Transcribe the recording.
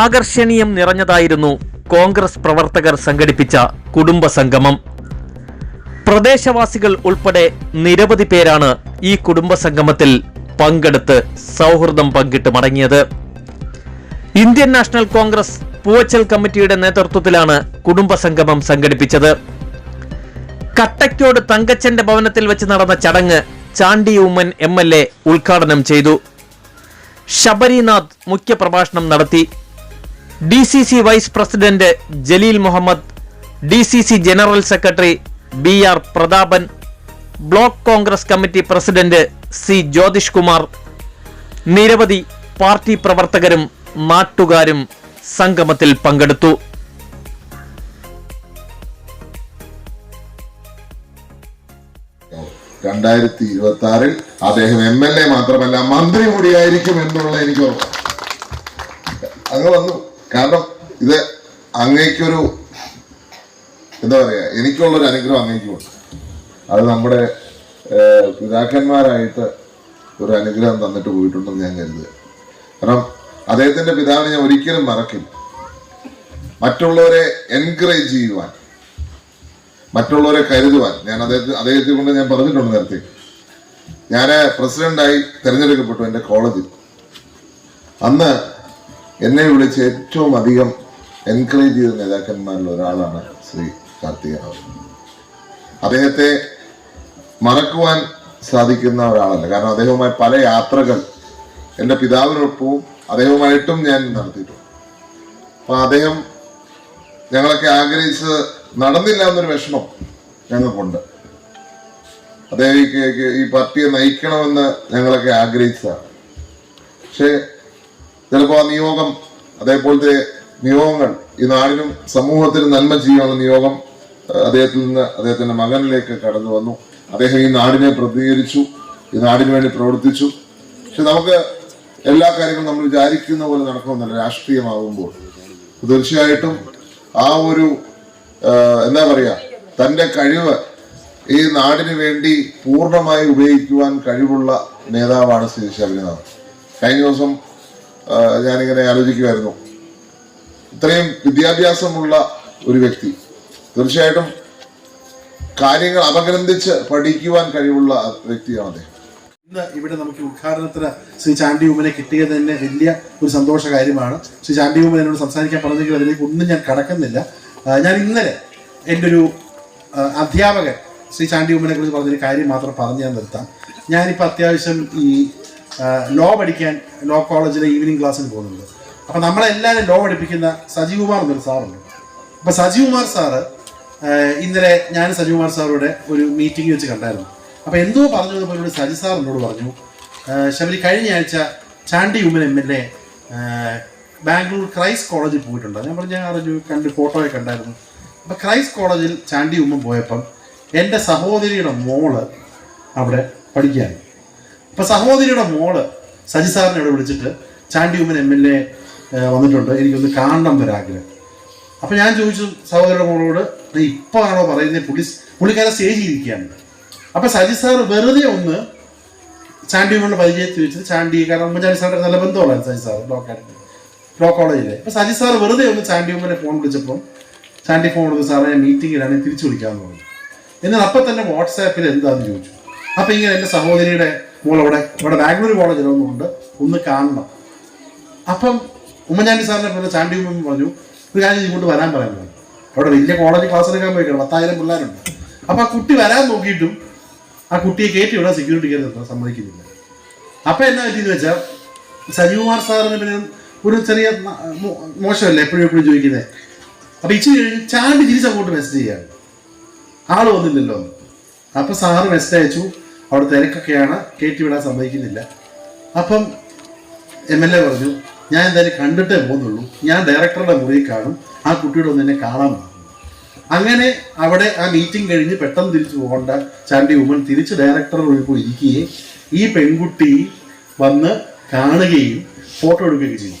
ആകർഷണീയം നിറഞ്ഞതായിരുന്നു കോൺഗ്രസ് പ്രവർത്തകർ സംഘടിപ്പിച്ച കുടുംബസംഗമം. പ്രദേശവാസികൾ ഉൾപ്പെടെ നിരവധി പേരാണ് ഈ കുടുംബസംഗമത്തിൽ പങ്കെടുത്ത് സൗഹൃദം പങ്കിട്ട് മടങ്ങിയത്. ഇന്ത്യൻ നാഷണൽ കോൺഗ്രസ് പൂവച്ചൽ കമ്മിറ്റിയുടെ നേതൃത്വത്തിലാണ് കുടുംബസംഗമം സംഘടിപ്പിച്ചത്. കട്ടയ്ക്കോട് തങ്കച്ചന്റെ ഭവനത്തിൽ വെച്ച് നടന്ന ചടങ്ങ് ചാണ്ടി ഉമ്മൻ MLA ഉദ്ഘാടനം ചെയ്തു. ശബരിനാഥ് മുഖ്യപ്രഭാഷണം നടത്തി. DCC vice president Jaleel Muhammad, DCC general secretary BR Prathapan, block Congress committee president C Jyothish Kumar, നിരവധി പാർട്ടി പ്രവർത്തകരും നാട്ടുകാരും സംഗമത്തിൽ പങ്കെടുത്തു. അദ്ദേഹം MLA മാത്രമല്ല മന്ത്രി കൂടിയായിരിക്കും എന്നുള്ള എനിക്ക് അങ്ങ് വന്നു. കാരണം ഇത് അങ്ങേക്കൊരു എന്താ പറയാ, എനിക്കുള്ളൊരു അനുഗ്രഹം അങ്ങേക്കുണ്ട്. അത് നമ്മുടെ പിതാക്കന്മാരായിട്ട് ഒരു അനുഗ്രഹം തന്നിട്ട് പോയിട്ടുണ്ടെന്ന് ഞാൻ കരുതുക. കാരണം അദ്ദേഹത്തിന്റെ പിതാവിനെ ഞാൻ ഒരിക്കലും മറക്കില്ല. മറ്റുള്ളവരെ എൻകറേജ് ചെയ്യുവാൻ, മറ്റുള്ളവരെ കരുതുവാൻ. ഞാൻ അദ്ദേഹത്തെ കൊണ്ട് ഞാൻ പറഞ്ഞിട്ടുണ്ട് നേരത്തെ. ഞാൻ പ്രസിഡന്റായി തിരഞ്ഞെടുക്കപ്പെട്ടു എൻ്റെ കോളേജിൽ. അന്ന് എന്നെ വിളിച്ച് ഏറ്റവും അധികം എൻകറേജ് ചെയ്ത നേതാക്കന്മാരിൽ ഒരാളാണ് ശ്രീ കാർത്തികേയൻ. അദ്ദേഹത്തെ മറക്കുവാൻ സാധിക്കുന്ന ഒരാളല്ല. കാരണം അദ്ദേഹവുമായി പല യാത്രകൾ എൻ്റെ പിതാവിനൊപ്പവും അദ്ദേഹവുമായിട്ടും ഞാൻ നടത്തിയിട്ടുണ്ട്. അപ്പൊ അദ്ദേഹം ഞങ്ങളൊക്കെ ആഗ്രഹിച്ചത് നടന്നില്ല എന്നൊരു വിഷമം ഞങ്ങൾക്കുണ്ട്. അദ്ദേഹം ഈ പാർട്ടിയെ നയിക്കണമെന്ന് ഞങ്ങളൊക്കെ ആഗ്രഹിച്ചതാണ്. പക്ഷെ ചിലപ്പോൾ ആ നിയോഗം, അതേപോലത്തെ നിയോഗങ്ങൾ ഈ നാടിനും സമൂഹത്തിനും നന്മ ചെയ്യാനുള്ള നിയോഗം അദ്ദേഹത്തിന്റെ മകനിലേക്ക് കടന്നു വന്നു. അദ്ദേഹം ഈ നാടിനെ പ്രതികരിച്ചു, ഈ നാടിന് വേണ്ടി പ്രവർത്തിച്ചു. പക്ഷെ നമുക്ക് എല്ലാ കാര്യങ്ങളും നമ്മൾ വിചാരിക്കുന്ന പോലെ നടക്കണമെന്നല്ല. രാഷ്ട്രീയമാകുമ്പോൾ തീർച്ചയായിട്ടും ആ ഒരു എന്താ പറയാ, തന്റെ കഴിവ് ഈ നാടിന് വേണ്ടി പൂർണ്ണമായി ഉപയോഗിക്കുവാൻ കഴിവുള്ള നേതാവാണ് ശ്രീ ശബരിനാഥ്. കഴിഞ്ഞ ദിവസം ഞാനിങ്ങനെ ആലോചിക്കുമായിരുന്നു, ഇത്രയും വിദ്യാഭ്യാസമുള്ള ഒരു വ്യക്തി, തീർച്ചയായിട്ടും കാര്യങ്ങൾ അപഗ്രന്ഥിച്ച് പഠിക്കുവാൻ കഴിവുള്ള വ്യക്തിയാണ് അദ്ദേഹം. ഇന്ന് ഇവിടെ നമുക്ക് ഉദ്ഘാടനത്തിന് ശ്രീ ചാണ്ടി ഉമ്മനെ കിട്ടിയത് തന്നെ വലിയ ഒരു സന്തോഷ കാര്യമാണ്. ശ്രീ ചാണ്ടി ഉമ്മൻ എന്നോട് സംസാരിക്കാൻ പറഞ്ഞെങ്കിൽ അതിലേക്ക് ഒന്നും ഞാൻ കടക്കുന്നില്ല. ഞാൻ ഇന്നലെ എൻ്റെ ഒരു അധ്യാപകൻ ശ്രീ ചാണ്ടി ഉമ്മനെ കുറിച്ച് പറഞ്ഞൊരു കാര്യം മാത്രം പറഞ്ഞ് ഞാൻ നിർത്താം. ഞാനിപ്പോൾ അത്യാവശ്യം ഈ ലോ പഠിക്കാൻ ലോ കോളേജിലെ ഈവനിങ് ക്ലാസ്സിന് പോകുന്നുണ്ട്. അപ്പം നമ്മളെല്ലാവരും ലോ പഠിപ്പിക്കുന്ന സജികുമാർ എന്നൊരു സാറുണ്ട്. അപ്പം സജികുമാർ സാറ് ഇന്നലെ ഞാൻ സജികുമാർ സാറുടെ ഒരു മീറ്റിംഗ് വെച്ച് കണ്ടായിരുന്നു. അപ്പോൾ എന്തോ പറഞ്ഞു എന്നോട് സജി സാർ എന്നോട് പറഞ്ഞു, ശബരി കഴിഞ്ഞ ആഴ്ച ചാണ്ടി ഉമ്മൻ MLA ബാംഗ്ലൂർ ക്രൈസ്റ്റ് കോളേജിൽ പോയിട്ടുണ്ട്. ഞാൻ പറഞ്ഞു, ഞാൻ അറിഞ്ഞു, കണ്ട് ഫോട്ടോയൊക്കെ കണ്ടായിരുന്നു. അപ്പോൾ ക്രൈസ്റ്റ് കോളേജിൽ ചാണ്ടി ഉമ്മൻ പോയപ്പം എൻ്റെ സഹോദരിയുടെ മോള് അവിടെ പഠിക്കുകയാണ്. അപ്പോൾ സഹോദരിയുടെ മോള് സജി സാറിനെ അവിടെ വിളിച്ചിട്ട് ചാണ്ടി ഉമ്മൻ MLA വന്നിട്ടുണ്ട്, എനിക്കൊന്ന് കാണണം ഒരാഗ്രഹം. അപ്പോൾ ഞാൻ ചോദിച്ചു സഹോദരിയുടെ മോളോട്, ഇപ്പോൾ ആണോ പറയുന്നത്? പുള്ളിക്കാരെ സ്റ്റേജിൽ ഇരിക്കുകയാണ്. അപ്പം സജി സാർ വെറുതെ ഒന്ന് ചാണ്ടി ഉമ്മൻ്റെ പരിചയത്തിൽ വെച്ചിട്ട് ചാണ്ടി, കാരണം ഉമ്മൻചാണ്ടി സാറിൻ്റെ നല്ല ബന്ധമുള്ളതാണ് സജി സാർ ലോ കോളേജിലെ. അപ്പോൾ സജി സാർ വെറുതെ ഒന്ന് ചാണ്ടി ഉമ്മനെ ഫോൺ വിളിച്ചപ്പം ചാണ്ടി ഫോൺ കൊടുത്ത്, സാറേ ഞാൻ മീറ്റിങ്ങിലാണ്, തിരിച്ചു വിളിക്കാമെന്ന് പറഞ്ഞു. എന്നാൽ അപ്പം തന്നെ വാട്സാപ്പിൽ എന്താണെന്ന് ചോദിച്ചു. അപ്പം ഇങ്ങനെ എൻ്റെ സഹോദരിയുടെ മോൾ ഇവിടെ ബാംഗ്ലൂർ കോളേജിലൊന്നുണ്ട്, ഒന്ന് കാണണം. അപ്പം ഉമ്മൻചാണ്ടി സാറിനെ പോലെ ചാണ്ടി ഉമ്മൻ പറഞ്ഞു, ഒരു കാര്യം ഇങ്ങോട്ട് വരാൻ പറയുന്നത്. അവിടെ വലിയ കോളേജ് ക്ലാസ് എടുക്കാൻ പോയിക്കണം, 10,000 പിള്ളേരുണ്ട്. അപ്പം ആ കുട്ടി വരാൻ നോക്കിയിട്ടും ആ കുട്ടിയെ കയറ്റി വിടാൻ സെക്യൂരിറ്റി കയറി സമ്മതിക്കുന്നില്ല. അപ്പം എന്നാ പറ്റിയെന്ന് വെച്ചാൽ സജികുമാർ സാറിന് പിന്നെ ഒരു ചെറിയ മോശമല്ലേ എപ്പോഴും ചോദിക്കുന്നത്. അപ്പം ഇച്ചിരി കഴിഞ്ഞ് ചാണ്ടി തിരിച്ചങ്ങോട്ട് മെസ്സേജ് ചെയ്യാണ്, ആൾ വന്നില്ലല്ലോ. അപ്പം സാറ് മെസ്സേജ് അയച്ചു, അവിടെ തിരക്കൊക്കെയാണ്, കയറ്റി വിടാൻ സമ്മതിക്കുന്നില്ല. അപ്പം MLA പറഞ്ഞു, ഞാൻ എന്തായാലും കണ്ടിട്ടേ പോകുന്നുള്ളൂ, ഞാൻ ഡയറക്ടറുടെ മുറിയിൽ കാണും, ആ കുട്ടിയുടെ ഒന്ന് എന്നെ കാണാൻ പറഞ്ഞു. അങ്ങനെ അവിടെ ആ മീറ്റിംഗ് കഴിഞ്ഞ് പെട്ടെന്ന് തിരിച്ചു പോകേണ്ട ചാണ്ടി ഉമ്മൻ തിരിച്ച് ഡയറക്ടറുടെ മുറിയിൽ പോയി ഇരിക്കുകയും ഈ പെൺകുട്ടി വന്ന് കാണുകയും ഫോട്ടോ എടുക്കുകയൊക്കെ ചെയ്തു.